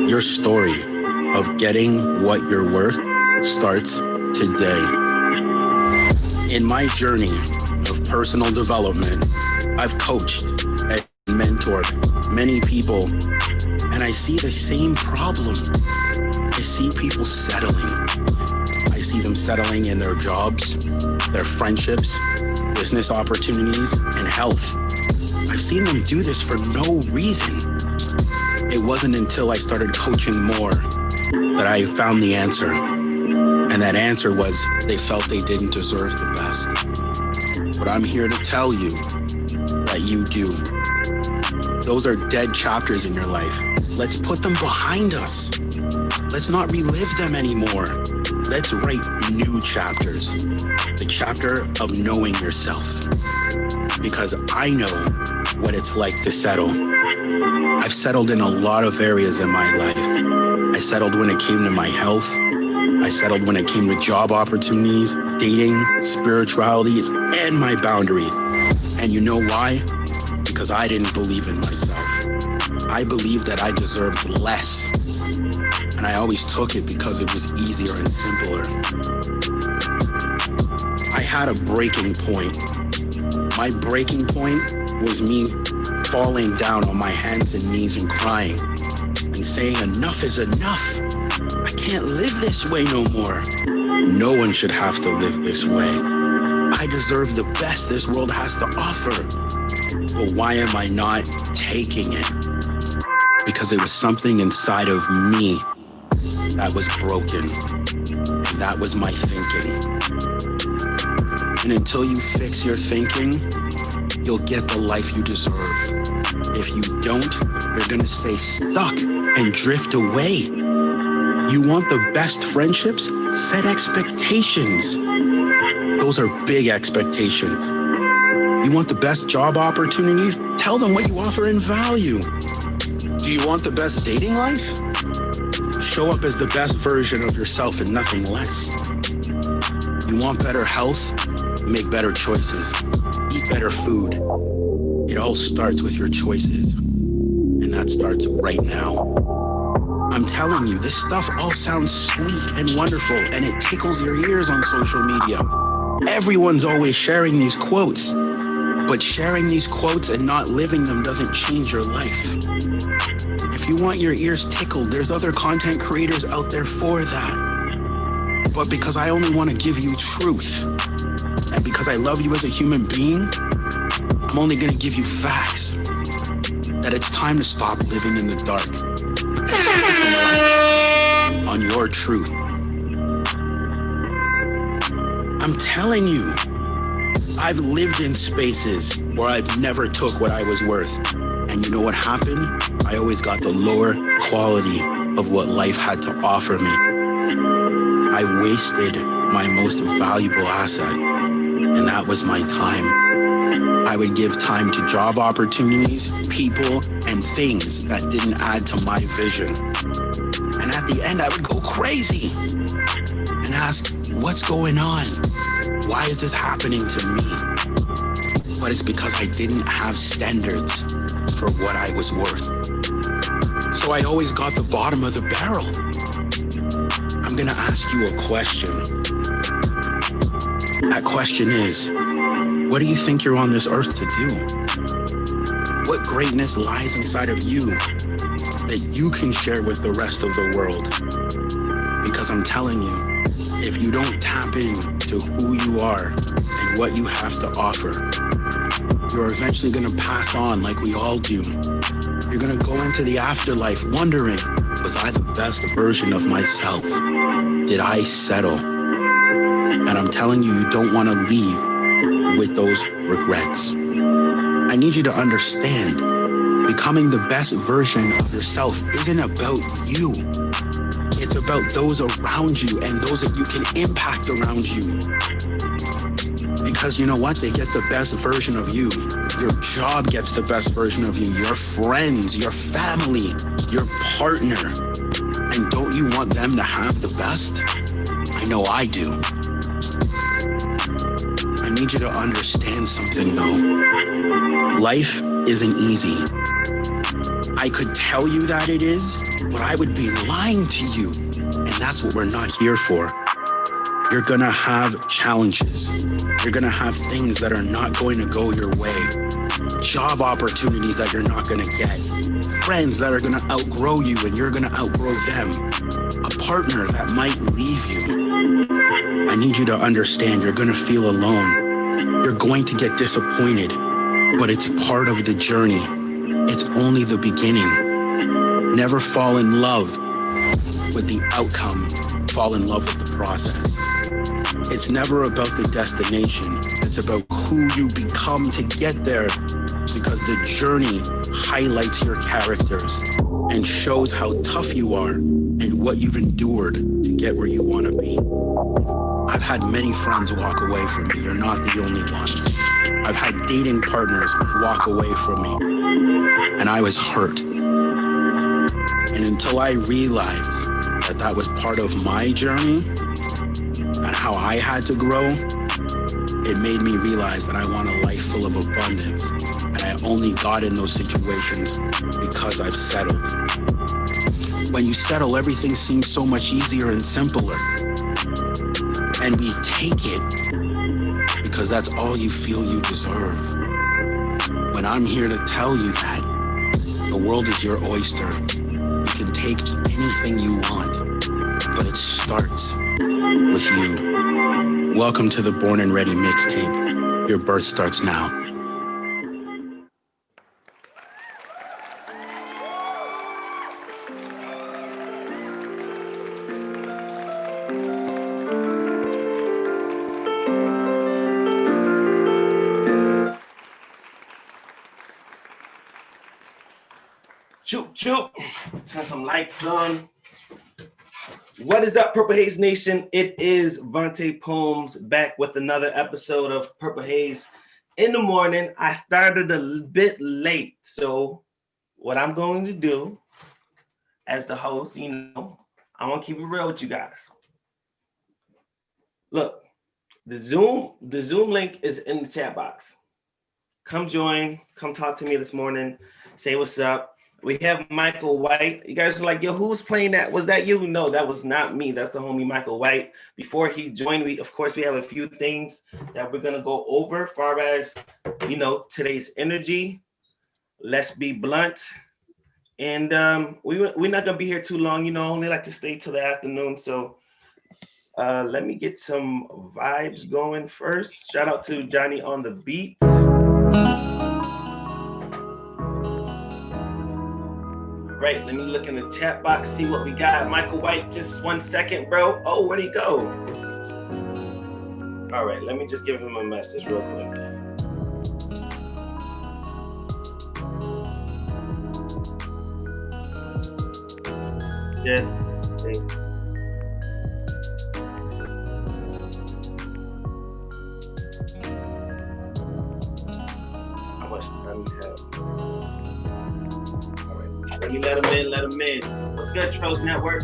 Your story of getting what you're worth starts today. In my journey of personal development, I've coached and mentored many people, and I see the same problem. I see people settling. I see them settling in their jobs, their friendships, business opportunities, and health. I've seen them do this for no reason. It wasn't until I started coaching more that I found the answer. And that answer was they felt they didn't deserve the best. But I'm here to tell you that you do. Those are dead chapters in your life. Let's put them behind us. Let's not relive them anymore. Let's write new chapters. The chapter of knowing yourself. Because I know what it's like to settle. I've settled in a lot of areas in my life. I settled when it came to my health. I settled when it came to job opportunities, dating, spiritualities, and my boundaries. And you know why? Because I didn't believe in myself. I believed that I deserved less. And I always took it because it was easier and simpler. I had a breaking point. My breaking point was me falling down on my hands and knees and crying and saying, enough is enough. I can't live this way no more. No one should have to live this way. I deserve the best this world has to offer. But why am I not taking it? Because it was something inside of me that was broken. And that was my thinking. And until you fix your thinking, you'll get the life you deserve. If you don't, you're gonna stay stuck and drift away. You want the best friendships? Set expectations. Those are big expectations. You want the best job opportunities? Tell them what you offer in value. Do you want the best dating life? Show up as the best version of yourself and nothing less. You want better health? Make better choices. Eat better food. It all starts with your choices. And that starts right now. I'm telling you, this stuff all sounds sweet and wonderful, and it tickles your ears on social media. Everyone's always sharing these quotes, but sharing these quotes and not living them doesn't change your life. If you want your ears tickled, there's other content creators out there for that. But because I only want to give you truth, and because I love you as a human being, I'm only going to give you facts. That it's time to stop living in the dark and focus on your truth. I'm telling you, I've lived in spaces where I've never took what I was worth. And you know what happened? I always got the lower quality of what life had to offer me. I wasted my most valuable asset, and that was my time. I would give time to job opportunities, people, and things that didn't add to my vision. And at the end, I would go crazy and ask, what's going on? Why is this happening to me? But it's because I didn't have standards for what I was worth. So I always got the bottom of the barrel. I'm gonna ask you a question. That question is, what do you think you're on this earth to do? What greatness lies inside of you that you can share with the rest of the world? Because I'm telling you, if you don't tap into who you are and what you have to offer, you're eventually going to pass on like we all do. You're going to go into the afterlife wondering, was I the best version of myself? Did I settle? And I'm telling you, you don't want to leave with those regrets. I need you to understand, becoming the best version of yourself isn't about you. It's about those around you and those that you can impact around you. Because you know what? They get the best version of you. Your job gets the best version of you. Your friends, your family, your partner. And don't you want them to have the best? I know I do. I need you to understand something though. Life isn't easy. I could tell you that it is, but I would be lying to you. And that's what we're not here for. You're gonna have challenges. You're gonna have things that are not going to go your way. Job opportunities that you're not gonna get. Friends that are gonna outgrow you and you're gonna outgrow them. A partner that might leave you. I need you to understand you're gonna feel alone. You're going to get disappointed, but it's part of the journey. It's only the beginning. Never fall in love with the outcome. Fall in love with the process. It's never about the destination. It's about who you become to get there, because the journey highlights your characters and shows how tough you are and what you've endured to get where you want to be. I've had many friends walk away from me. You're not the only ones. I've had dating partners walk away from me, and I was hurt. And until I realized that that was part of my journey and how I had to grow, it made me realize that I want a life full of abundance. And I only got in those situations because I've settled. When you settle, everything seems so much easier and simpler. And we take it because that's all you feel you deserve. When I'm here to tell you that the world is your oyster. You can take anything you want, but it starts with you. Welcome to the Born and Ready mixtape. Your birth starts now. Choop, choop. Turn some lights on. What is up, PurpleHaze Nation? It is Vante Poems back with another episode of PurpleHaze in the morning. I started a bit late, so what I'm going to do as the host, I want to keep it real with you guys. Look, the Zoom link is in the chat box. Come join, come talk to me this morning, say what's up. We have Michael White. You guys are like, yo, who's playing that? Was that you? No, that was not me. That's the homie Michael White. Before he joined, we have a few things that we're going to go over as far as, today's energy. Let's be blunt. And we're not going to be here too long. Only like to stay till the afternoon. So let me get some vibes going first. Shout out to Jonny on the beat. Right, let me look in the chat box, see what we got. Michael White, just 1 second, bro. Oh, where'd he go? All right, let me just give him a message real quick. Yeah. Hey. How much time do you have? Let me let him in. What's good, Trolls Network?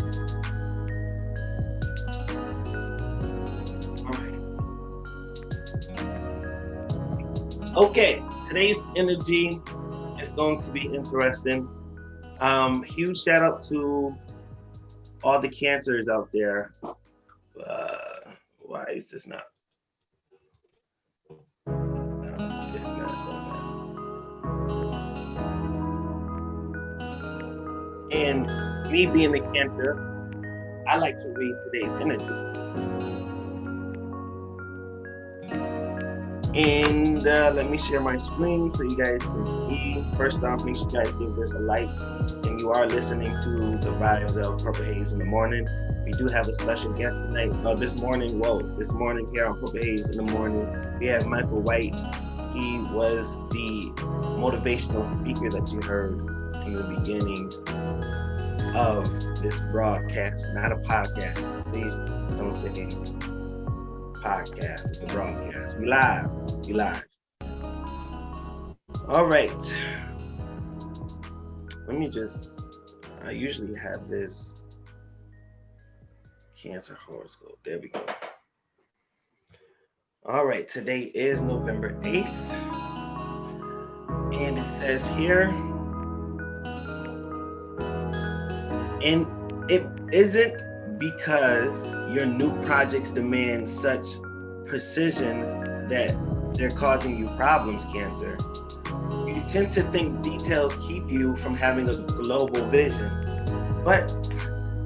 All right. Okay, today's energy is going to be interesting. Huge shout out to all the cancers out there. Why is this not? It's not. And me being a Cancer, I like to read today's energy. And let me share my screen so you guys can see. First off, make sure you guys give this a like. And you are listening to the vibes of PurpleHaze in the morning. We do have a special guest tonight. This morning here on PurpleHaze in the morning, we have Michael White. He was the motivational speaker that you heard in the beginning of this broadcast, not a podcast. Please don't say podcast, it's a broadcast. We live. All right. I usually have this Cancer horoscope. There we go. All right, today is November 8th. And it says here, and it isn't because your new projects demand such precision that they're causing you problems, Cancer. You tend to think details keep you from having a global vision, but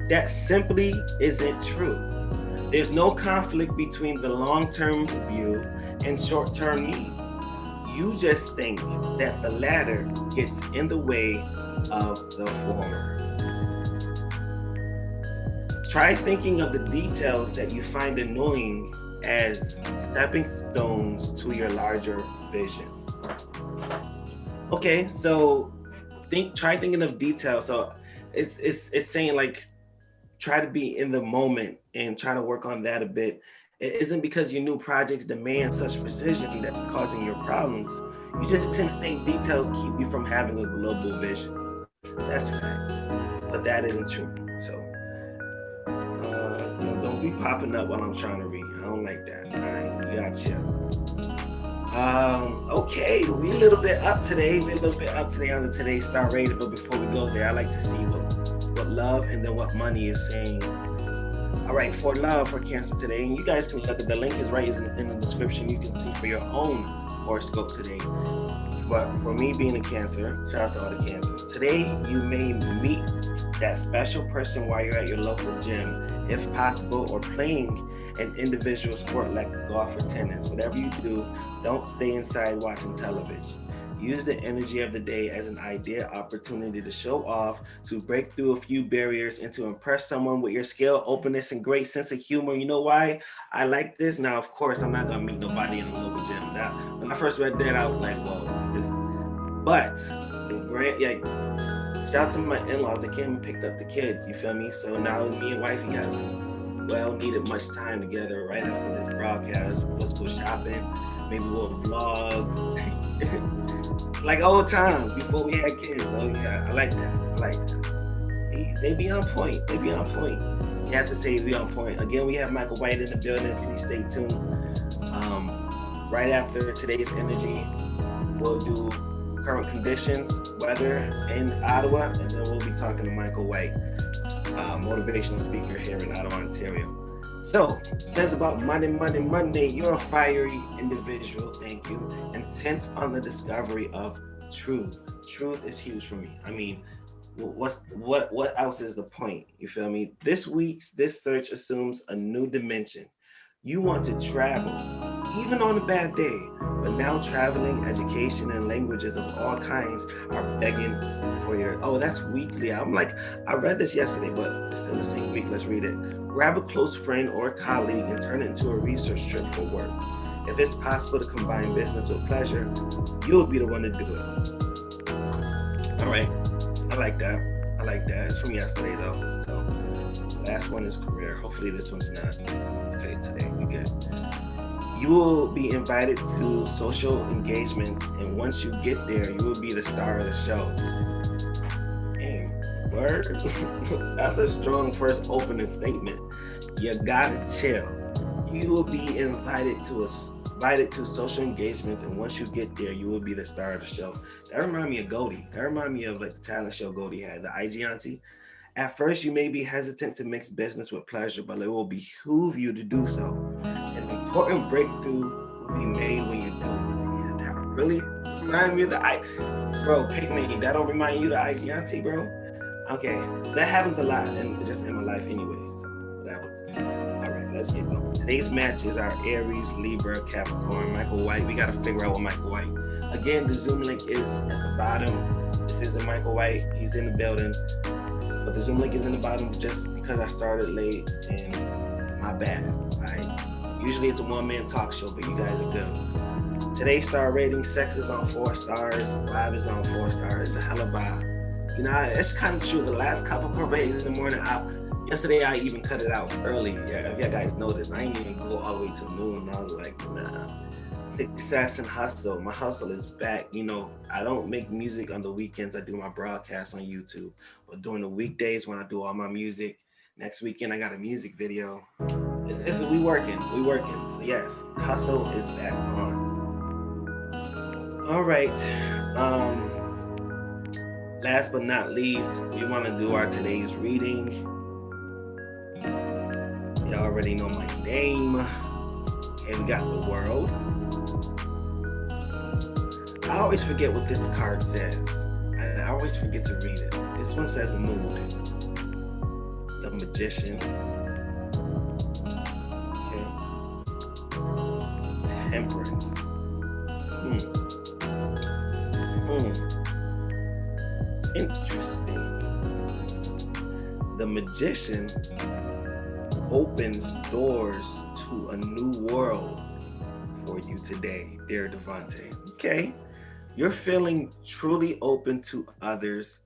that simply isn't true. There's no conflict between the long-term view and short-term needs. You just think that the latter gets in the way of the former. Try thinking of the details that you find annoying as stepping stones to your larger vision. Okay, so try thinking of details. So it's saying like try to be in the moment and try to work on that a bit. It isn't because your new projects demand such precision that's causing your problems. You just tend to think details keep you from having a global vision. That's facts, but that isn't true. So don't be popping up while I'm trying to read. I don't like that. All right, we got you. Okay, we a little bit up today. We're a little bit up today on the Today's Star Rated, but before we go there, I like to see what love and then what money is saying. All right, for love for Cancer today, and you guys can look at the link is right in the description. You can see for your own horoscope today. But for me being a Cancer, shout out to all the Cancers. Today, you may meet that special person while you're at your local gym, if possible, or playing an individual sport like golf or tennis. Whatever you do, don't stay inside watching television. Use the energy of the day as an ideal opportunity to show off, to break through a few barriers, and to impress someone with your skill, openness, and great sense of humor. You know why I like this? Now, of course, I'm not gonna meet nobody in the local gym. Now, when I first read that, I was like, whoa. But shout out to my in-laws. They came and picked up the kids. You feel me? So now me and wifey got some needed much time together right after this broadcast. Let's go shopping. Maybe we'll vlog. Like old times before we had kids. So yeah, I like that. I like that. See, they be on point. They be on point. You have to say be on point. Again, we have Michael White in the building. Please stay tuned. Right after today's energy, we'll do current conditions, weather in Ottawa, and then we'll be talking to Michael White, motivational speaker here in Ottawa, Ontario. So, says about Monday, you're a fiery individual, thank you, intent on the discovery of truth. Truth is huge for me. I mean, what else is the point? You feel me? This search assumes a new dimension. You want to travel, even on a bad day, but now traveling, education, and languages of all kinds are begging for your, oh, that's weekly. I'm like, I read this yesterday, but it's still the same week. Let's read it. Grab a close friend or colleague and turn it into a research trip for work. If it's possible to combine business with pleasure, you'll be the one to do it. All right, I like that. I like that. It's from yesterday though. So last one is career. Hopefully this one's not. Okay, today we good. You will be invited to social engagements, and once you get there, you will be the star of the show. Dang, word. That's a strong first opening statement. You gotta chill. You will be invited to social engagements, and once you get there, you will be the star of the show. That reminds me of Goldie. That reminds me of like the talent show Goldie had, the IG auntie. At first, you may be hesitant to mix business with pleasure, but it will behoove you to do so. An important breakthrough will be made when you do. Yeah, that really reminds me of Pic Mayne. That don't remind you of the IG auntie, bro? Okay, that happens a lot, and just in my life anyway. So whatever. All right, let's get going. Today's match is our Aries, Libra, Capricorn, Michael White. We got to figure out what Michael White. Again, the Zoom link is at the bottom. This isn't Michael White. He's in the building. But the Zoom link is in the bottom just because I started late, and my bad. Usually it's a one-man talk show, but you guys are good. Today's star rating, sex is on 4 stars, vibe is on 4 stars. It's a hell of a vibe. You know, it's kind of true. The last couple of parades in the morning, yesterday I even cut it out early. Yeah, if you guys noticed, I didn't even go all the way till noon. I was like, nah. Success and hustle. My hustle is back. You know, I don't make music on the weekends. I do my broadcasts on YouTube. But during the weekdays when I do all my music, next weekend I got a music video. We working. So yes, hustle is back on. All right. Um, last but not least, we want to do our today's reading. You already know my name. And we got the world. I always forget what this card says. I always forget to read it. This one says mood. The magician. Okay. Temperance. Interesting. The magician opens doors to a new world for you today, dear Vante. Okay. You're feeling truly open to others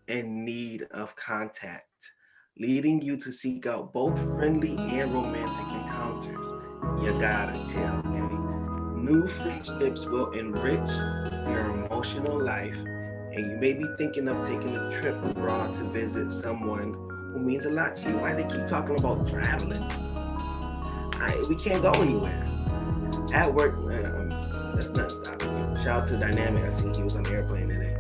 in need of contact, leading you to seek out both friendly and romantic encounters. You gotta chill, okay? New friendships will enrich your emotional life, and you may be thinking of taking a trip abroad to visit someone who means a lot to you. Why they keep talking about traveling? We can't go anywhere. At work, let's not stop it. Shout out to Dynamic. I see he was on the airplane today.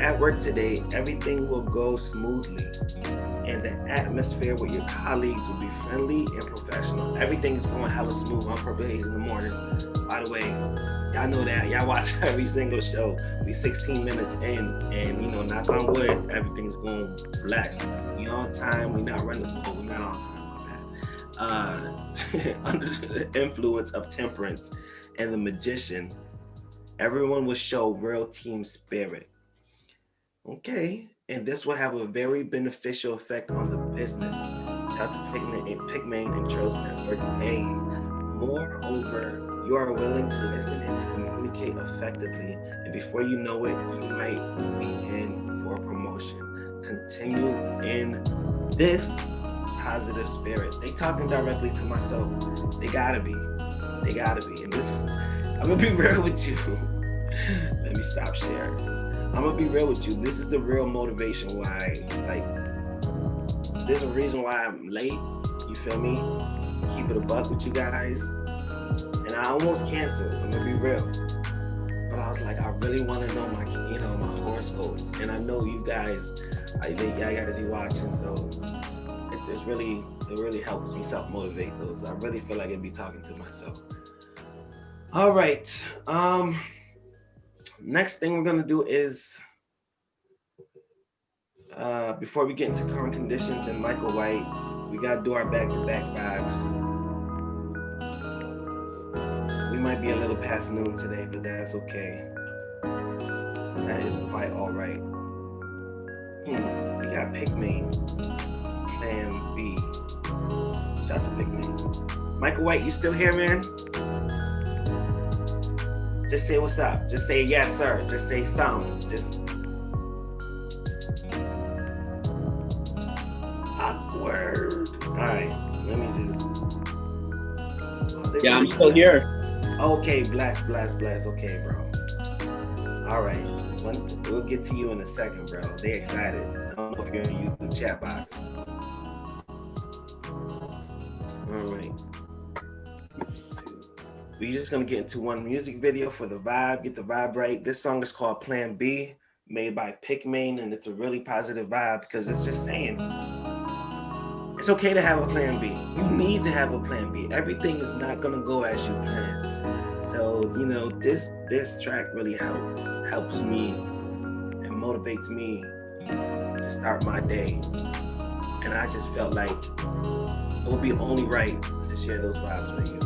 At work today, everything will go smoothly, and the atmosphere with your colleagues will be friendly and professional. Everything is going hella smooth on PurpleHaze in the morning. By the way, y'all know that. Y'all watch every single show. We 16 minutes in, and knock on wood, everything's going blessed. We on time. We not running. Oh, we not on time. Under the influence of temperance and the magician, everyone will show real team spirit. Okay, and this will have a very beneficial effect on the business. Shout out to Pic Mayne and Trust Network A. Moreover, you are willing to listen and to communicate effectively, and before you know it, you might be in for a promotion. Continue in this positive spirit. They talking directly to my soul. They gotta be. And this, I'm gonna be real with you. Let me stop sharing. I'm gonna be real with you. This is the real motivation why, there's a reason why I'm late. You feel me? Keep it a buck with you guys. And I almost canceled. I'm gonna be real. But I was like, I really want to know my horoscopes. And I know you guys, I gotta be watching. So it really helps me self-motivate those. I really feel like I'd be talking to myself. All right. Next thing we're gonna do is before we get into current conditions and Michael White, we gotta do our back-to-back vibes. We might be a little past noon today, but that's okay. That is quite all right. We got Pic Mayne, Plan B. Shout out to Pic Mayne. Michael White, you still here, man? Just say what's up. Just say yes, sir. Just say something. Just awkward. All right, let me just. Yeah, I'm still here. Okay, bless. Okay, bro. All right, we'll get to you in a second, bro. They excited. I don't know if you're in the YouTube chat box. All right. We're just gonna get into one music video for the vibe, get the vibe right. This song is called Plan B, made by Pic Mayne, and it's a really positive vibe because it's just saying it's okay to have a plan B. You need to have a plan B. Everything is not gonna go as you planned. So this track really helps me and motivates me to start my day. And I just felt like it would be only right to share those vibes with you.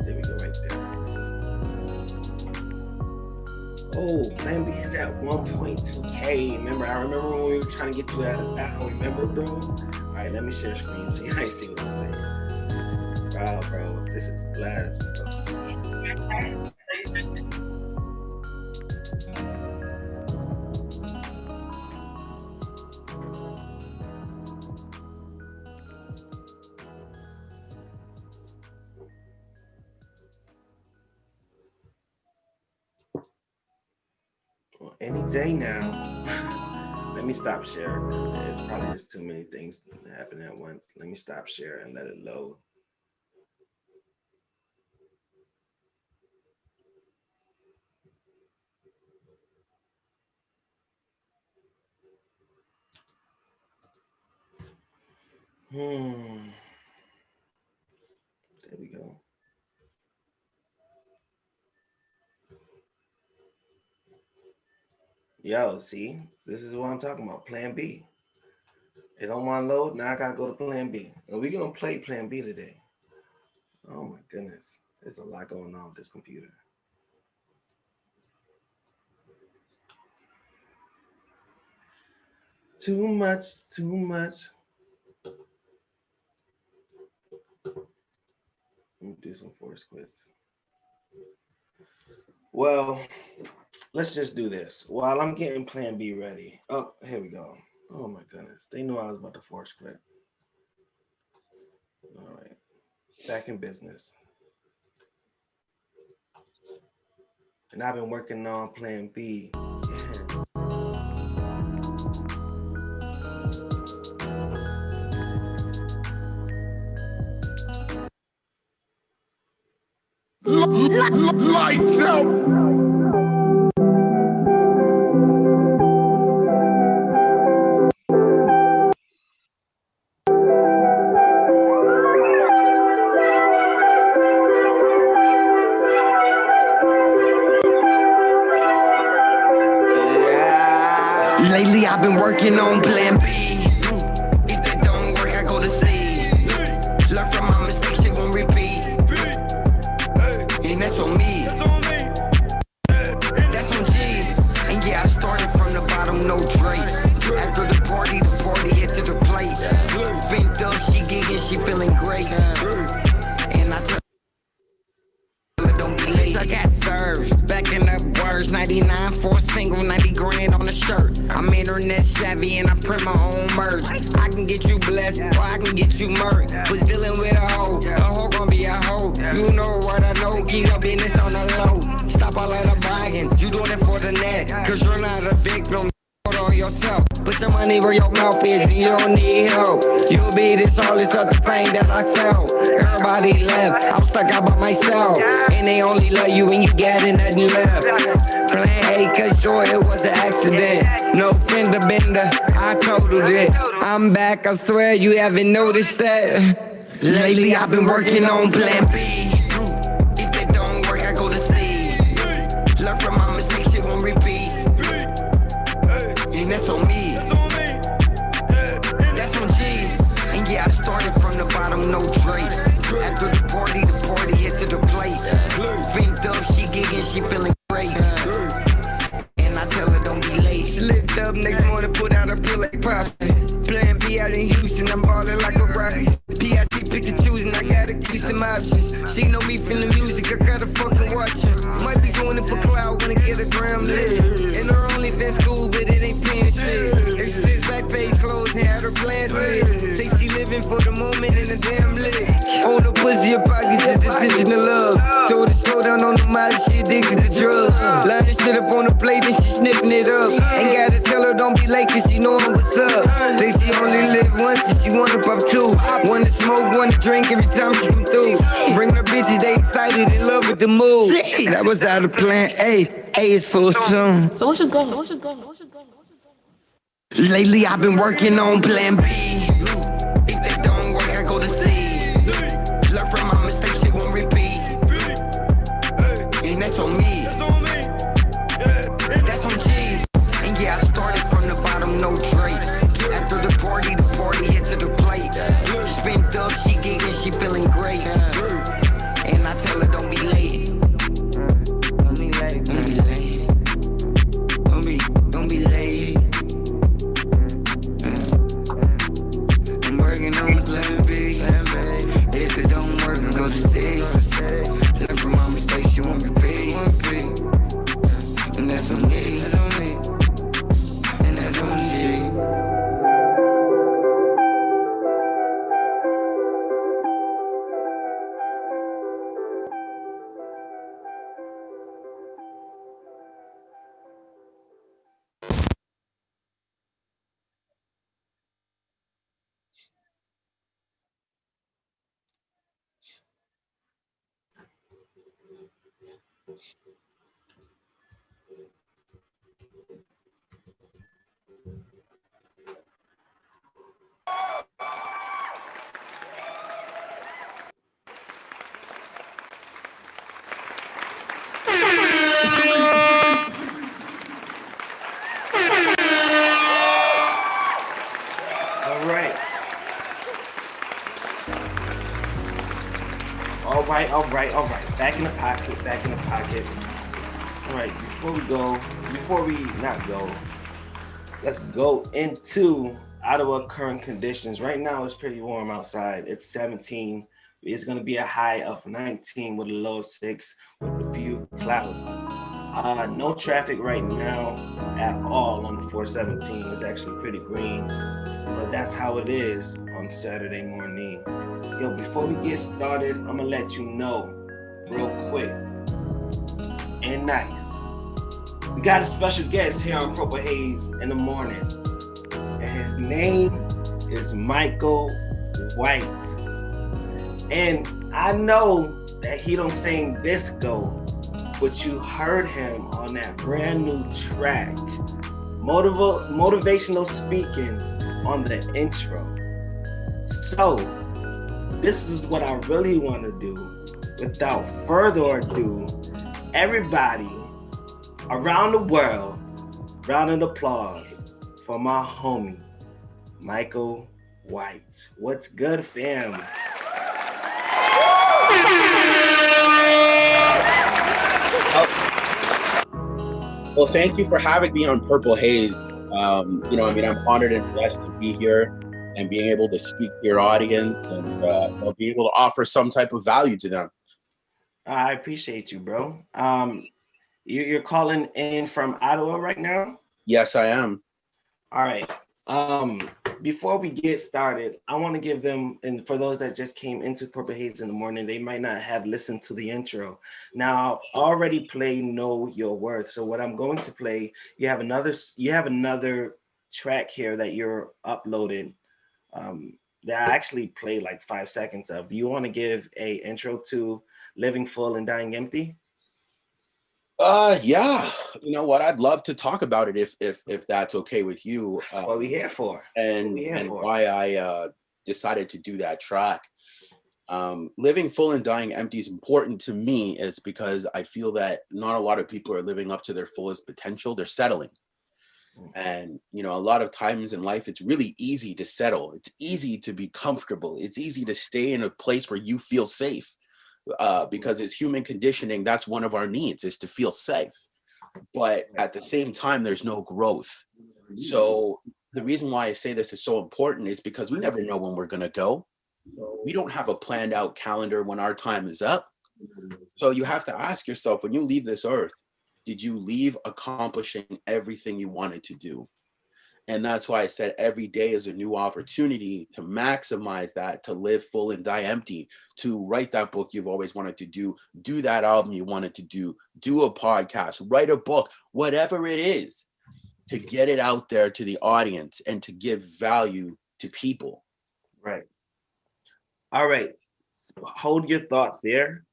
There we go, right there. Oh, Plan B is at 1.2K. Remember when we were trying to get you out of that? Remember, bro? All right, let me share screen so you guys see what I'm saying. Wow, bro, this is blast, bro. Any day now. Let Let me stop share. It's probably just too many things happening at once. Let me stop share and let it load. There we go. Yo, see, this is what I'm talking about. Plan B. It don't want to load. Now I gotta go to Plan B, and we're gonna play Plan B today. Oh my goodness, there's a lot going on with this computer. Too much, too much. Let me do some force quits. Well, let's just do this while I'm getting Plan B ready. Oh, here we go. Oh my goodness, they knew I was about to force quit. All right, back in business. And I've been working on Plan B. Lights out. Lately I've been working on Plan B. If that don't work, I go to C. Learn from my mistakes, they won't repeat. And that's on me. That's on G. And yeah, I started from the bottom, no Drake. After the party hit to the plate. Spent up, she gigging, she feeling great. And I tell her, don't be late. I got served, backing up words. 99 for a single, 90 grand on a shirt. I'm internet savvy and I print my own merch. I can get you blessed or I can get you murked. Was dealing with a hoe gonna be a hoe. You know what I know, keep your business on the low. Stop all of the bragging, you doing it for the net. Cause you're not a victim, on yourself. Put some money where your mouth is and you don't need help. You'll be this all this other pain that I felt. Everybody left, I'm stuck out by myself. And they only love you when you got it nothing left. Plan A, cause sure it was an accident. No fender bender, I totaled it. I'm back, I swear you haven't noticed that. Lately I've been working on Plan B. If that don't work, I go to C. Learn from my mistakes, it won't repeat. And that's on me. That's on G. And yeah, I started from the bottom, no Drake. After the party hit to the plate. Spent up, she gigging, she feeling great. And I tell her don't be late. Slipped up next morning, put out a pill like pasta. Plan B out in Houston, I'm ballin' like a rocket. PIC pick and choose, and I gotta keep some options. She know me from the music, I gotta fucking watch her. Might be doing it for cloud, wanna get a gram lit. And her only been school, but it ain't paying shit. Ever since back page closed, had her plans lit. Say she living for the moment in the damn lit. On the pussy, your pockets is decision to love. Told her slow down on the miles, she addicted to drugs. Line this shit up on the plate, and she sniffing it up. Ain't gotta tell her don't be late, cause she know what's up. Say she only live once, and she wanna pop two. Wanna smoke, wanna drink every time she come through. Bring her bitches, they excited, in love with the move. That was out of Plan A. A is full soon. So let's just go. Lately I've been working on Plan B. If that don't work, I go to C. Learn from my mistakes, it won't repeat. And that's on me. That's on G. And yeah, I started from the bottom, no Drake. After the party hit to the plate. Spent up, she gigging, she feeling great. And I tell her don't be late. Don't be late. Don't be late. All right. Back in the pocket. All right, let's go into Ottawa current conditions. Right now, it's pretty warm outside. It's 17. It's going to be a high of 19 with a low of 6 with a few clouds. No traffic right now at all on the 417. It's actually pretty green, but that's how it is on Saturday morning. Yo, before we get started, I'm gonna let you know real quick and nice. We got a special guest here on PurpleHaze in the morning, and his name is Michael White. And I know that he don't sing disco, but you heard him on that brand new track, motivational speaking on the intro. So this is what I really want to do. Without further ado, everybody around the world, round of applause for my homie, Michael White. What's good, fam? Well, thank you for having me on PurpleHaze. I'm honored and blessed to be here and being able to speak to your audience and be able to offer some type of value to them. I appreciate you, bro. You're calling in from Ottawa right now? Yes, I am. All right. Before we get started, I want to give them, and for those that just came into PurpleHaze in the morning, they might not have listened to the intro. Now, I've already played Know Your Worth. So what I'm going to play, you have another track here that you're uploaded that I actually played like 5 seconds of. Do you want to give a intro to Living Full and Dying Empty? Yeah. You know what? I'd love to talk about it if that's okay with you. That's what we're here for. Why I decided to do that track. Living Full and Dying Empty is important to me is because I feel that not a lot of people are living up to their fullest potential. They're settling. And, a lot of times in life, it's really easy to settle. It's easy to be comfortable. It's easy to stay in a place where you feel safe because it's human conditioning. That's one of our needs, is to feel safe. But at the same time, there's no growth. So the reason why I say this is so important is because we never know when we're going to go. We don't have a planned out calendar when our time is up. So you have to ask yourself, when you leave this earth, did you leave accomplishing everything you wanted to do? And that's why I said every day is a new opportunity to maximize that, to live full and die empty, to write that book you've always wanted to do that album you wanted to do a podcast, write a book, whatever it is, to get it out there to the audience and to give value to people. Right. All right. Hold your thought there.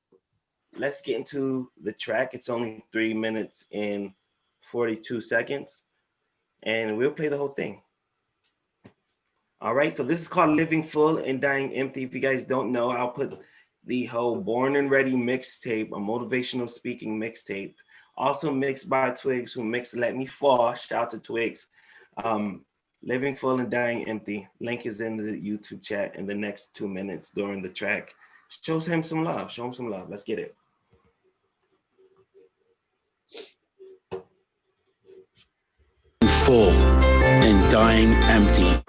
Let's get into the track. It's only 3 minutes and 42 seconds, and we'll play the whole thing. All right, so this is called Living Full and Dying Empty. If you guys don't know, I'll put the whole Born and Ready mixtape, a motivational speaking mixtape, also mixed by Twigs, who mixed Let Me Fall. Shout out to Twigs. Living Full and Dying Empty. Link is in the YouTube chat in the next 2 minutes during the track. Show him some love. Let's get it. Full and dying empty.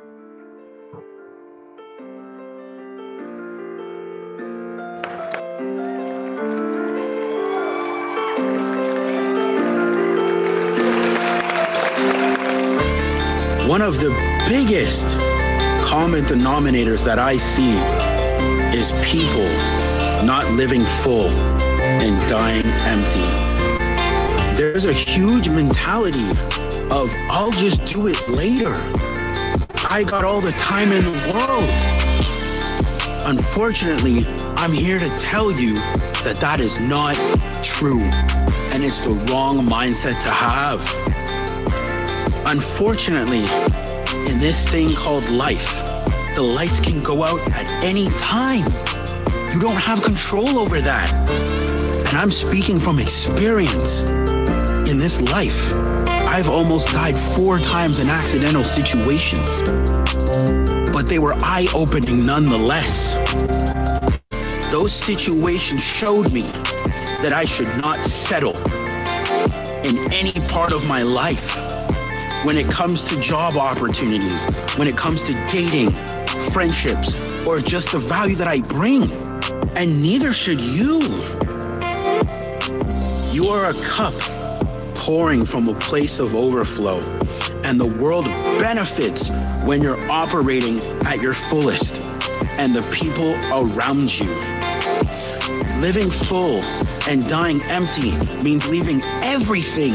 One of the biggest common denominators that I see is people not living full and dying empty. There's a huge mentality of, I'll just do it later. I got all the time in the world. Unfortunately, I'm here to tell you that that is not true, and it's the wrong mindset to have. Unfortunately, in this thing called life, the lights can go out at any time. You don't have control over that. And I'm speaking from experience. In this life, I've almost died 4 times in accidental situations, but they were eye-opening nonetheless. Those situations showed me that I should not settle in any part of my life. When it comes to job opportunities, when it comes to dating, friendships, or just the value that I bring. And neither should you. You are a cup pouring from a place of overflow, and the world benefits when you're operating at your fullest and the people around you. Living full and dying empty means leaving everything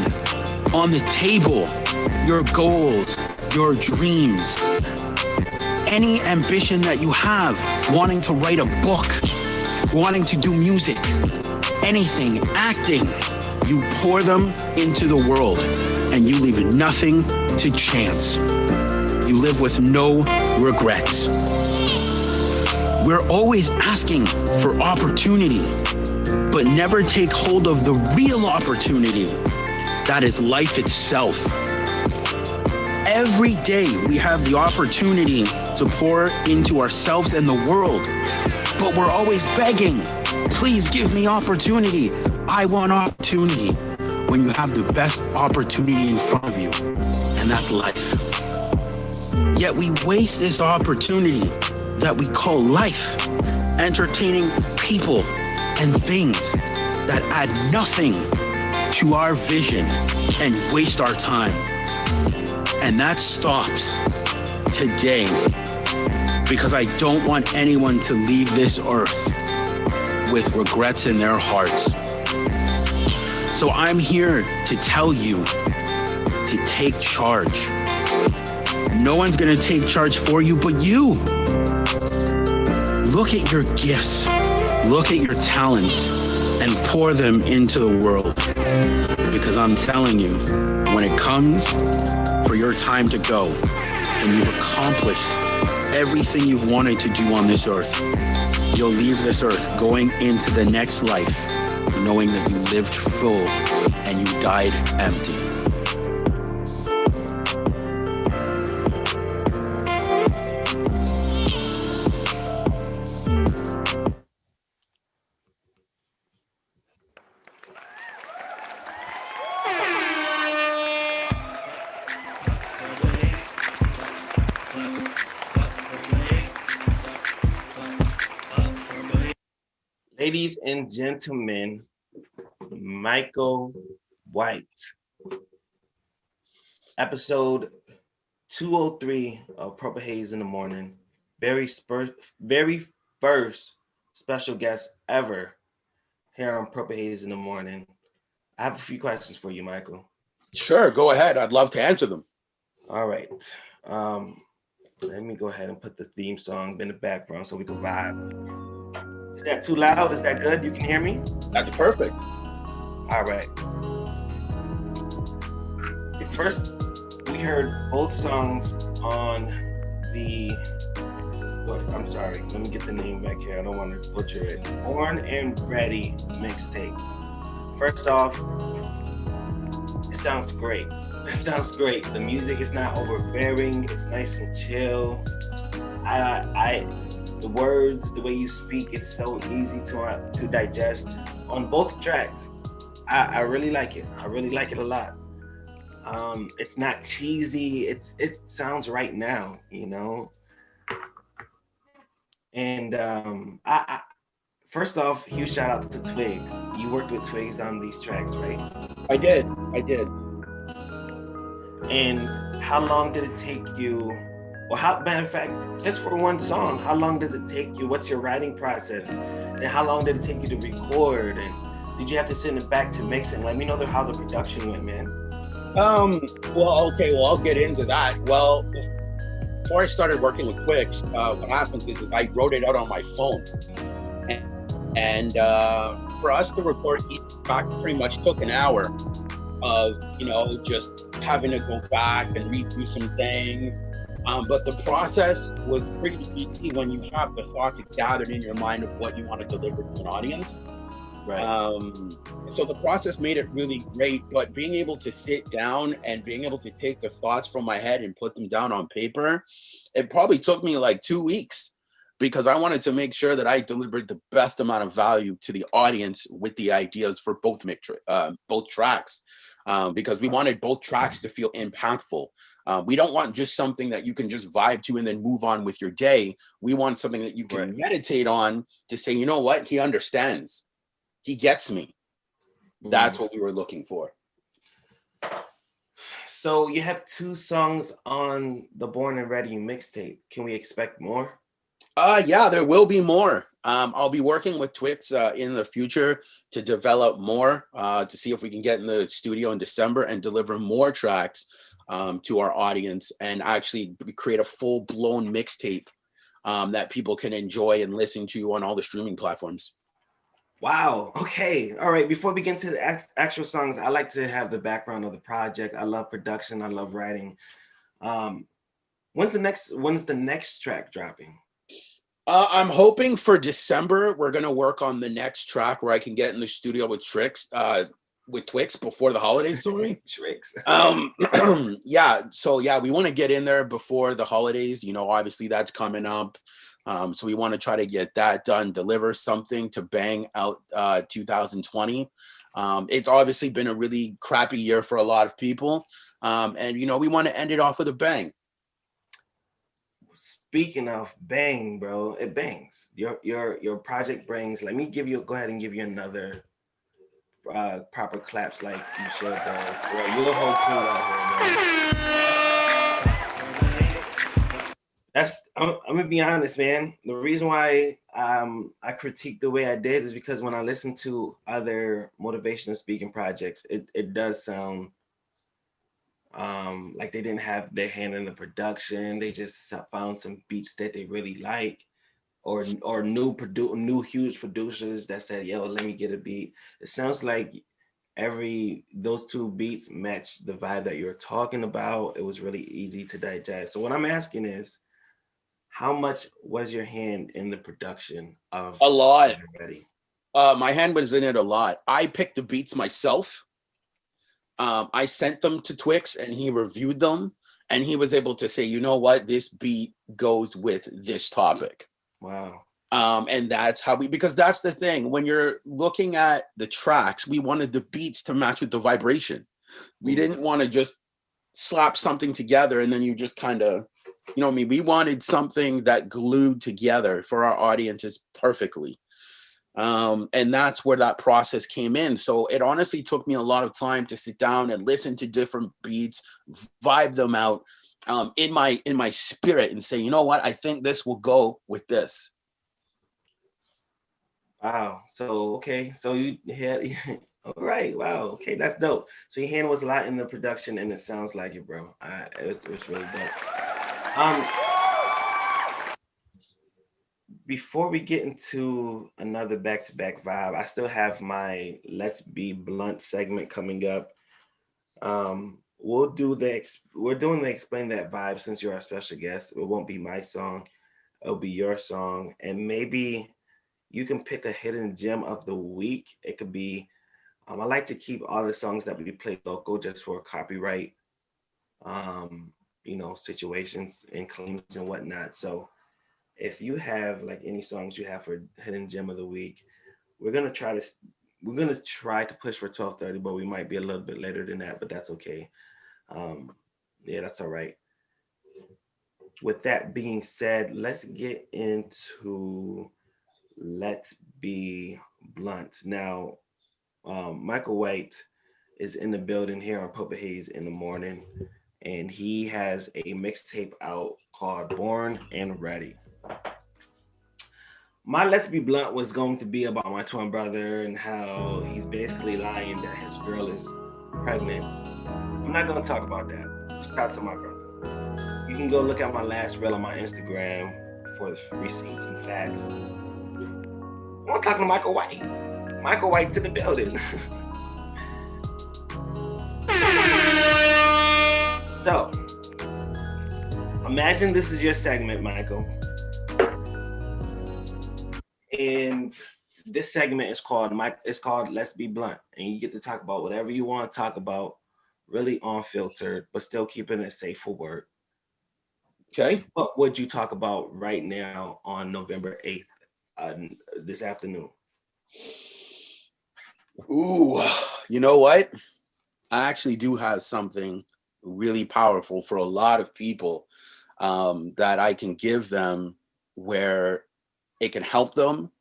on the table. Your goals, your dreams, any ambition that you have, wanting to write a book, wanting to do music, anything, acting, you pour them into the world and you leave nothing to chance. You live with no regrets. We're always asking for opportunity, but never take hold of the real opportunity. That is life itself. Every day we have the opportunity to pour into ourselves and the world, but we're always begging, please give me opportunity. I want opportunity, when you have the best opportunity in front of you, and that's life. Yet we waste this opportunity that we call life, entertaining people and things that add nothing to our vision and waste our time. And that stops today, because I don't want anyone to leave this earth with regrets in their hearts. So I'm here to tell you to take charge. No one's gonna take charge for you but you. Look at your gifts, look at your talents, and pour them into the world. Because I'm telling you, when it comes for your time to go, and you've accomplished everything you've wanted to do on this earth, you'll leave this earth going into the next life, knowing that you lived full and you died empty. Ladies and gentlemen, Michael White. Episode 203 of PurpleHaze in the Morning. Very first special guest ever here on PurpleHaze in the Morning. I have a few questions for you, Michael. Sure, go ahead. I'd love to answer them. All right. Let me go ahead and put the theme song in the background so we can vibe. Is that too loud? Is that good? You can hear me? That's perfect. All right. First, we heard both songs on the, I'm sorry, let me get the name back here. I don't want to butcher it. Born and Ready mixtape. First off, it sounds great. It sounds great. The music is not overbearing. It's nice and chill. The words, the way you speak, it's so easy to digest on both tracks. I really like it. I really like it a lot. It's not cheesy. It sounds right now, you know. And I first off, huge shout out to Twigs. You worked with Twigs on these tracks, right? I did. And how long did it take you? Well, matter of fact, just for one song, how long does it take you? What's your writing process? And how long did it take you to record? And did you have to send it back to mix? And let me know how the production went, man. Well, I'll get into that. Well, before I started working with Twigs, what happens is I wrote it out on my phone. And And for us to record each track pretty much took an hour of, just having to go back and redo some things. But the process was pretty easy when you have the thoughts gathered in your mind of what you want to deliver to an audience. Right. So the process made it really great, but being able to sit down and being able to take the thoughts from my head and put them down on paper, it probably took me like 2 weeks, because I wanted to make sure that I delivered the best amount of value to the audience with the ideas for both tracks, because we wanted both tracks to feel impactful. We don't want just something that you can just vibe to and then move on with your day. We want something that you can meditate on to say, you know what, he understands. He gets me. That's what we were looking for. So you have 2 songs on the Born and Ready mixtape. Can we expect more? Yeah, there will be more. I'll be working with Twix in the future to develop more, to see if we can get in the studio in December and deliver more tracks to our audience and actually create a full-blown mixtape that people can enjoy and listen to on all the streaming platforms. Wow. Okay. All right. Before we get into the actual songs, I like to have the background of the project. I love production. I love writing. When's the next track dropping? I'm hoping for December. We're gonna work on the next track where I can get in the studio with Twix before the holidays. Sorry, Tricks. Yeah. So yeah, we want to get in there before the holidays. Obviously that's coming up. So we want to try to get that done, deliver something to bang out 2020. It's obviously been a really crappy year for a lot of people. And we want to end it off with a bang. Speaking of bang, bro, it bangs. Your project bangs. Let me go ahead and give you another proper claps like you should, bro. You're the whole crew out here, man. I'm gonna be honest, man. The reason why I critique the way I did is because when I listen to other motivational speaking projects, it does sound like they didn't have their hand in the production. They just found some beats that they really like, or new huge producers that said, yo, let me get a beat. It sounds like those 2 beats match the vibe that you're talking about. It was really easy to digest. So what I'm asking is, how much was your hand in the production of a lot? Ready? My hand was in it a lot. I picked the beats myself. I sent them to Twix and he reviewed them and he was able to say, you know what, this beat goes with this topic. Wow. And that's how because that's the thing. When you're looking at the tracks, we wanted the beats to match with the vibration. We didn't want to just slap something together and then you just kind of, we wanted something that glued together for our audiences perfectly. And that's where that process came in. So it honestly took me a lot of time to sit down and listen to different beats, vibe them out in my spirit and say, you know what, I think this will go with this. Wow. So, okay. So you had, all right. Wow. Okay. That's dope. So your hand was a lot in the production and it sounds like it, bro. It was really dope. Before we get into another back-to-back vibe, I still have my Let's Be Blunt segment coming up. We're doing the Explain That vibe since you're our special guest. It won't be my song. It'll be your song. And maybe you can pick a hidden gem of the week. It could be, I like to keep all the songs that we play local just for copyright, situations and claims and whatnot. So if you have like any songs you have for hidden gem of the week, we're gonna try to push for 12:30, but we might be a little bit later than that, but that's okay. Yeah, that's all right. With that being said, let's get into Let's Be Blunt. Now, Michael White is in the building here on PurpleHaze in the morning, and he has a mixtape out called Born and Ready. My Let's Be Blunt was going to be about my twin brother and how he's basically lying that his girl is pregnant. I'm not going to talk about that. Shout out to my brother. You can go look at my last reel on my Instagram for the receipts and facts. I'm talking to Michael White. Michael White to the building. So, imagine this is your segment, Michael. And this segment is called Let's Be Blunt. And you get to talk about whatever you want to talk about, really unfiltered, but still keeping it safe for work. Okay. What would you talk about right now on November 8th, this afternoon? Ooh, you know what? I actually do have something really powerful for a lot of people that I can give them, where it can help them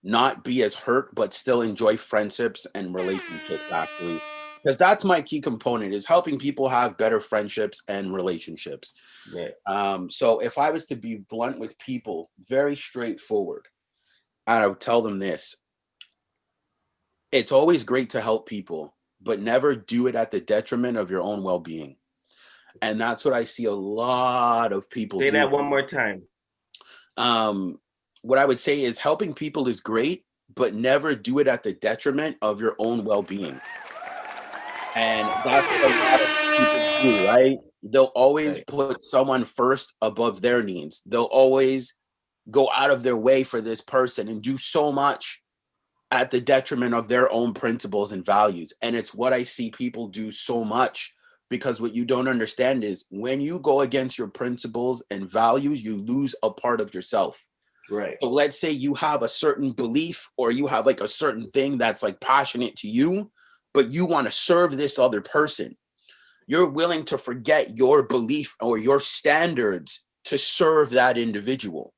not be as hurt, but still enjoy friendships and relationships, actually. Because that's my key component, is helping people have better friendships and relationships. Right. So if I was to be blunt with people, very straightforward, I would tell them this. It's always great to help people, but never do it at the detriment of your own well-being. And that's what I see a lot of people do. Say that one more time. What I would say is helping people is great, but never do it at the detriment of your own well-being. And that's what a lot of people do, right? They'll always put someone first above their needs. They'll always go out of their way for this person and do so much at the detriment of their own principles and values. And it's what I see people do so much, because what you don't understand is when you go against your principles and values, you lose a part of yourself. Right. So let's say you have a certain belief, or you have like a certain thing that's like passionate to you, but you want to serve this other person. You're willing to forget your belief or your standards to serve that individual.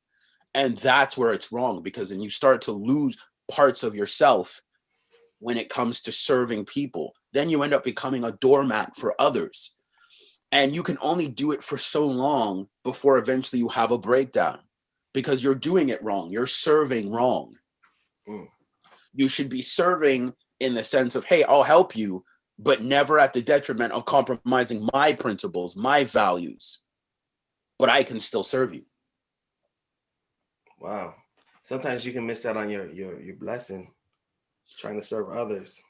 And that's where it's wrong, because then you start to lose parts of yourself when it comes to serving people. Then you end up becoming a doormat for others. And you can only do it for so long before eventually you have a breakdown, because you're doing it wrong. You're serving wrong. You should be serving in the sense of, hey, I'll help you, but never at the detriment of compromising my principles, my values, but I can still serve you. Wow. Sometimes you can miss out on your blessing, trying to serve others.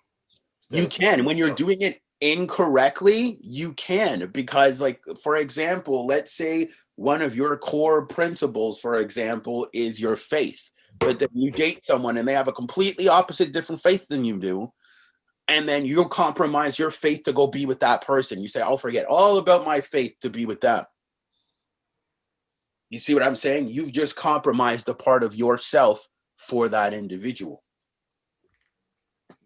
You can. When you're doing it incorrectly, you can. Because, like, for example, let's say one of your core principles, for example, is your faith. But then you date someone and they have a completely opposite, different faith than you do. And then you'll compromise your faith to go be with that person. You say, I'll forget all about my faith to be with them. You see what I'm saying? You've just compromised a part of yourself for that individual.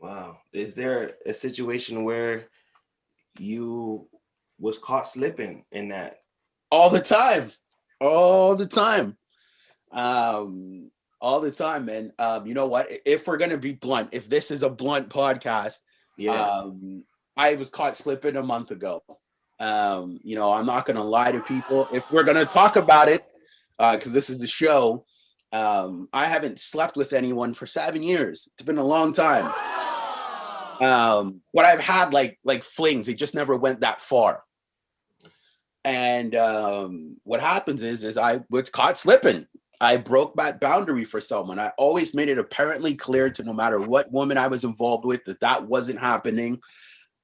Wow. Is there a situation where you was caught slipping in that? All the time. All the time. All the time, man. You know what? If we're going to be blunt, if this is a blunt podcast, yes. I was caught slipping a month ago. You know, I'm not going to lie to people. If we're going to talk about it, because this is the show, I haven't slept with anyone for 7 years. It's been a long time. But I've had like flings. It just never went that far. And what happens is I was caught slipping. I broke that boundary for someone. I always made it apparently clear to no matter what woman I was involved with that wasn't happening.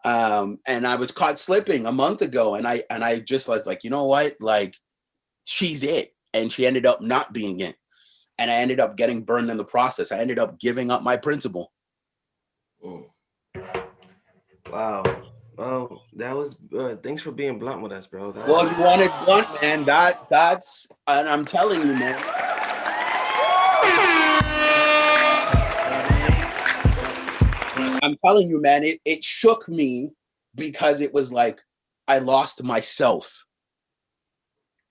And I was caught slipping a month ago. And I just was like, you know what? Like, she's it. And she ended up not being it. And I ended up getting burned in the process. I ended up giving up my principle. Wow. Oh, that was thanks for being blunt with us, bro. Well, you wanted blunt, man. That's, and I'm telling you, man. I'm telling you, man, it shook me, because it was like I lost myself.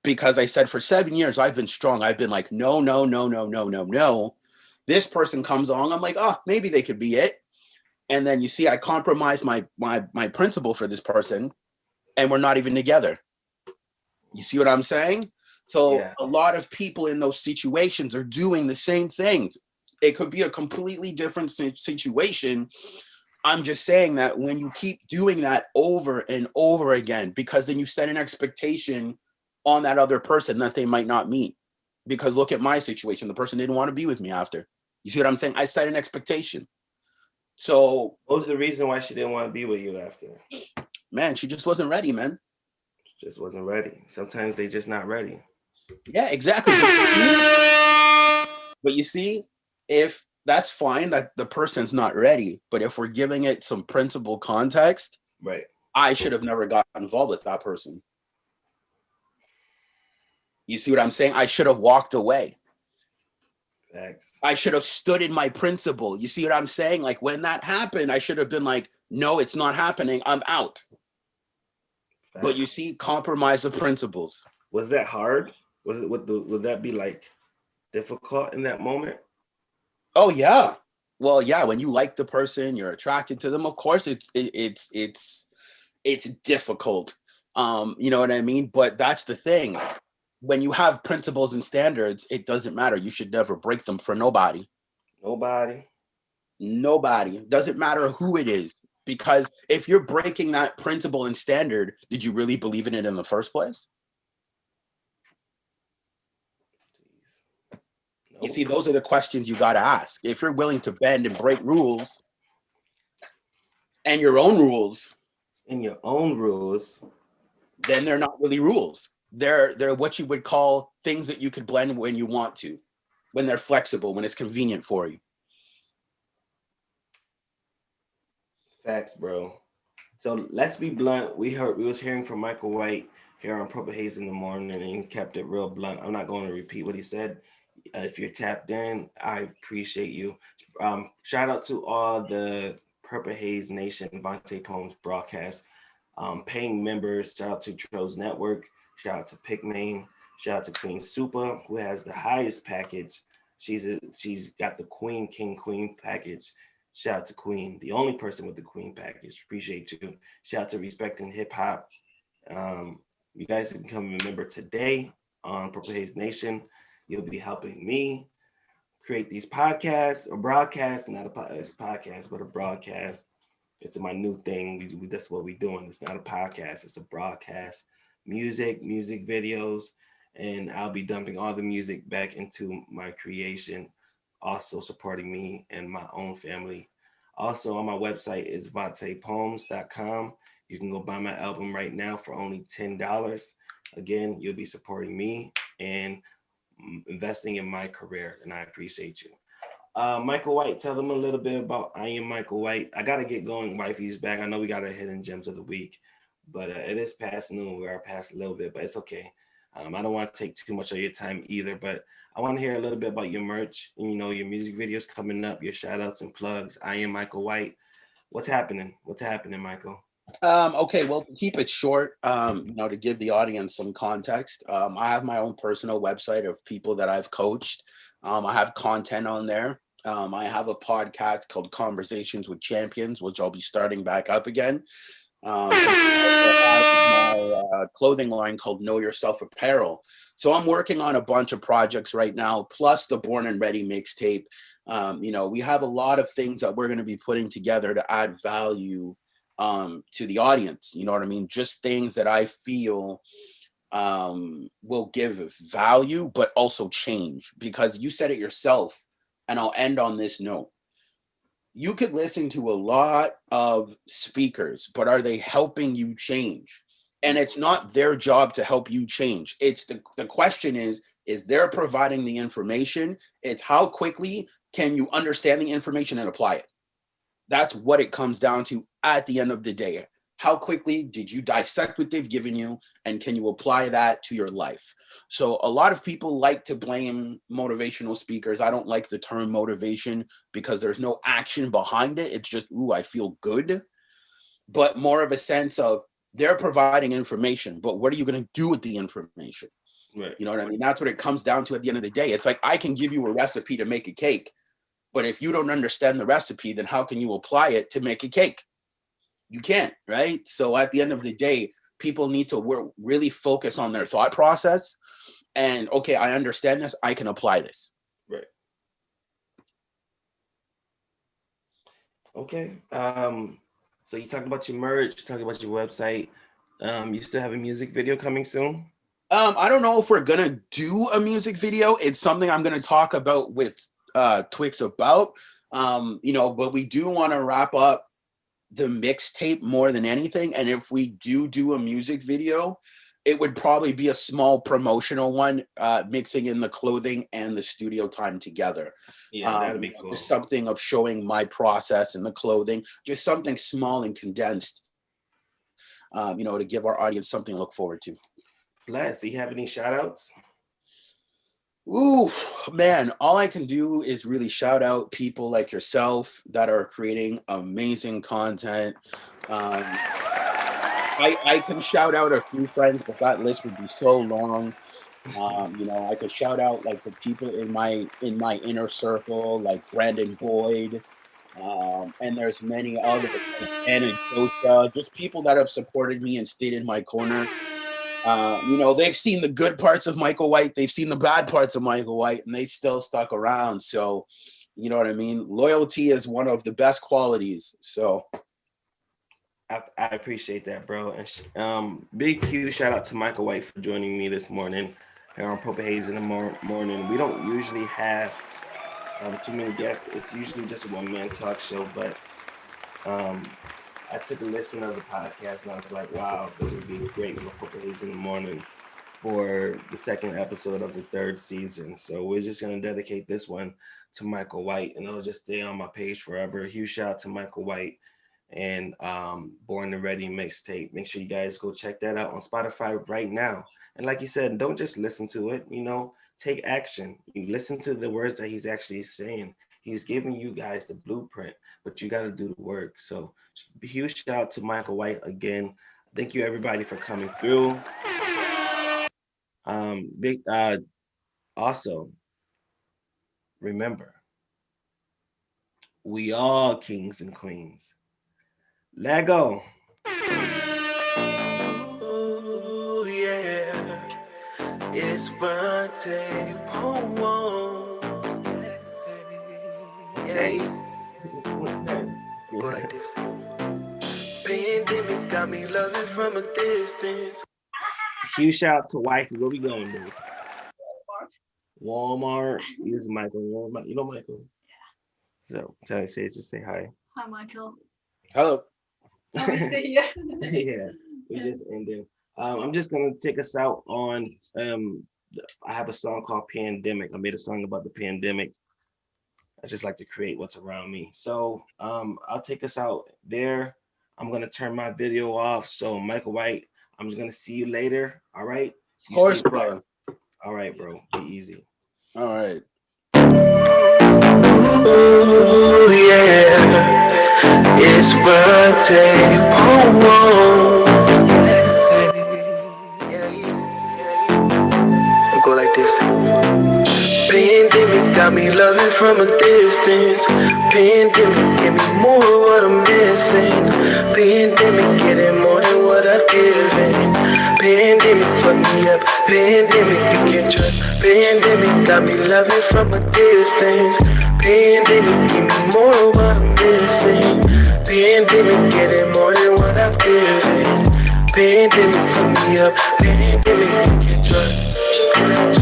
Because I said for 7 years, I've been strong. I've been like, no. This person comes along. I'm like, oh, maybe they could be it. And then you see, I compromised my principle for this person, and we're not even together. You see what I'm saying? So yeah. A lot of people in those situations are doing the same things. It could be a completely different situation. I'm just saying that when you keep doing that over and over again, because then you set an expectation on that other person that they might not meet. Because look at my situation. The person didn't want to be with me after. You see what I'm saying? I set an expectation. So what was the reason why she didn't want to be with you after? Man, she just wasn't ready, man. She just wasn't ready. Sometimes they just not ready. Yeah, exactly. But you see, if that's fine that the person's not ready, but if we're giving it some principle context, right, I should have never got involved with that person. You see what I'm saying? I should have walked away. Facts. I should have stood in my principle. You see what I'm saying? Like when that happened, I should have been like, no, it's not happening. I'm out. Facts. But you see, compromise of principles. Was that hard? Would that be like difficult in that moment? Oh yeah. Well, yeah. When you like the person, you're attracted to them. Of course, it's difficult. You know what I mean? But that's the thing. When you have principles and standards, it doesn't matter. You should never break them for nobody. Nobody. Doesn't matter who it is. Because if you're breaking that principle and standard, did you really believe in it in the first place? You see, those are the questions you got to ask. If you're willing to bend and break rules and your own rules, then they're not really rules. They're what you would call things that you could blend when you want to, when they're flexible, when it's convenient for you. Facts, bro. So let's be blunt. We was hearing from Michael White here on PurpleHaze in the morning, and he kept it real blunt. I'm not going to repeat what he said. If you're tapped in, I appreciate you. Shout out to all the PurpleHaze Nation Vante Poems broadcast paying members. Shout out to Trails Network. Shout out to Pic Mayne. Shout out to Queen Super, who has the highest package. She's got the Queen King Queen package. Shout out to Queen, the only person with the Queen package. Appreciate you. Shout out to Respecting Hip Hop. You guys can become a member today on PurpleHaze Nation. You'll be helping me create these podcasts or broadcasts, not a podcast, but a broadcast. It's my new thing. That's what we're doing. It's not a podcast, it's a broadcast. Music videos, and I'll be dumping all the music back into my creation, also supporting me and my own family. Also on my website is vantepoems.com. You can go buy my album right now for only $10. Again, you'll be supporting me and investing in my career, and I appreciate you. Michael White, tell them a little bit about I Am Michael White. I got to get going. Wifey's back. I know we got our hidden gems of the week, but it is past noon. We are past a little bit, but it's okay. I don't want to take too much of your time either, but I want to hear a little bit about your merch, and, your music videos coming up, your shout outs and plugs. I Am Michael White. What's happening, Michael? Okay, well, to keep it short, to give the audience some context, I have my own personal website of people that I've coached. I have content on there. I have a podcast called Conversations with Champions, which I'll be starting back up again. I have my clothing line called Know Yourself Apparel. So I'm working on a bunch of projects right now, plus the Born and Ready mixtape. We have a lot of things that we're going to be putting together to add value to the audience. You know what I mean? Just things that I feel will give value, but also change, because you said it yourself, and I'll end on this note. You could listen to a lot of speakers, but are they helping you change? And it's not their job to help you change. It's the question is they're providing the information. It's how quickly can you understand the information and apply it? That's what it comes down to at the end of the day. How quickly did you dissect what they've given you, and can you apply that to your life? So a lot of people like to blame motivational speakers. I don't like the term motivation because there's no action behind it. It's just, ooh, I feel good. But more of a sense of they're providing information, but what are you going to do with the information? Right. You know what I mean? That's what it comes down to at the end of the day. It's like, I can give you a recipe to make a cake, but if you don't understand the recipe, then how can you apply it to make a cake? You can't, right? So at the end of the day, people need to really focus on their thought process. And okay, I understand this. I can apply this. Right. Okay. So you talked about your merch, you talked about your website. You still have a music video coming soon? I don't know if we're gonna do a music video. It's something I'm gonna talk about with Twix about. But we do want to wrap up the mixtape more than anything. And if we do a music video, it would probably be a small promotional one, mixing in the clothing and the studio time together. Yeah, that'd be cool. Just something of showing my process in the clothing, just something small and condensed, to give our audience something to look forward to. Les, do you have any shout outs? Ooh, man, all I can do is really shout out people like yourself that are creating amazing content. I can shout out a few friends, but that list would be so long. I could shout out like the people in my inner circle, like Brandon Boyd, and there's many others, like Anna and Jocha, just people that have supported me and stayed in my corner. They've seen the good parts of Michael White, they've seen the bad parts of Michael White, and they still stuck around. So, you know what I mean? Loyalty is one of the best qualities. So I appreciate that, bro. And big huge shout out to Michael White for joining me this morning here on PurpleHaze in the morning. We don't usually have too many guests. It's usually just a one-man talk show, but I took a listen of the podcast and I was like, wow, this would be great for PurpleHaze in the morning for the second episode of the third season. So we're just going to dedicate this one to Michael White, and it'll just stay on my page forever. A huge shout out to Michael White and Born and Ready mixtape. Make sure you guys go check that out on Spotify right now. And like you said, don't just listen to it, take action. You listen to the words that he's actually saying. He's giving you guys the blueprint, but you got to do the work. So huge shout out to Michael White again. Thank you everybody for coming through. Also, remember, we all kings and queens. Let go. Oh yeah, it's Vante. Go like this. Pandemic got me loving from a distance. Huge shout out to Wifey. Where we going, dude? Walmart. This is Michael. Walmart. You know Michael? Yeah. So tell say hi. Hi, Michael. Hello. Oh, we see you. Yeah, we just ended. I'm just gonna take us out on. I have a song called Pandemic. I made a song about the pandemic. I just like to create what's around me. So I'll take us out there. I'm gonna turn my video off. So Michael White, I'm just gonna see you later. All right. Of course, bro. All right, bro. Be easy. All right. Oh yeah, it's birthday. Go like this. Pandemic got me loving from a distance. Pandemic gave me more of what I'm missing. Pandemic getting more than what I've given. Pandemic fucked me up. Pandemic you can't trust. Pandemic got me loving from a distance. Pandemic gave me more of what I'm missing. Pandemic getting more than what I've given. Pandemic fucked me up. Pandemic you can't trust.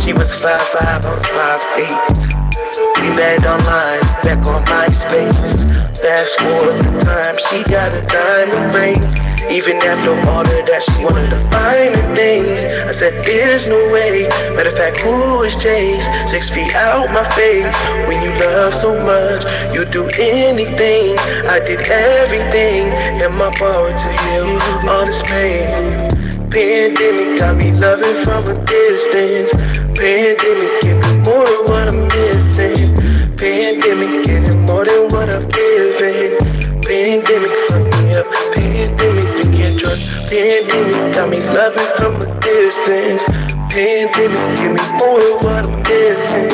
She was 5'5", I was 5'8". We met online, back on MySpace. Fast forward the time, she got a diamond ring. Even after all of that, she wanted the finer things. I said, there's no way. Matter of fact, who is Chase? 6 feet out my face. When you love so much, you do anything. I did everything in my power to heal all this pain. Pandemic got me loving from a distance. Pandemic give me more of what I'm missing. Pandemic getting more than what I've given. Pandemic fucked me up. Pandemic you can't trust. Pandemic got me loving from a distance. Pandemic give me more of what I'm missing.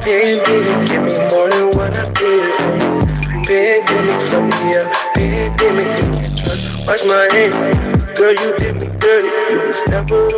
Pandemic give me more than what I've given. Pandemic fucked me up. Pandemic you can't trust. Wash my hands. Girl, you did me dirty. You was never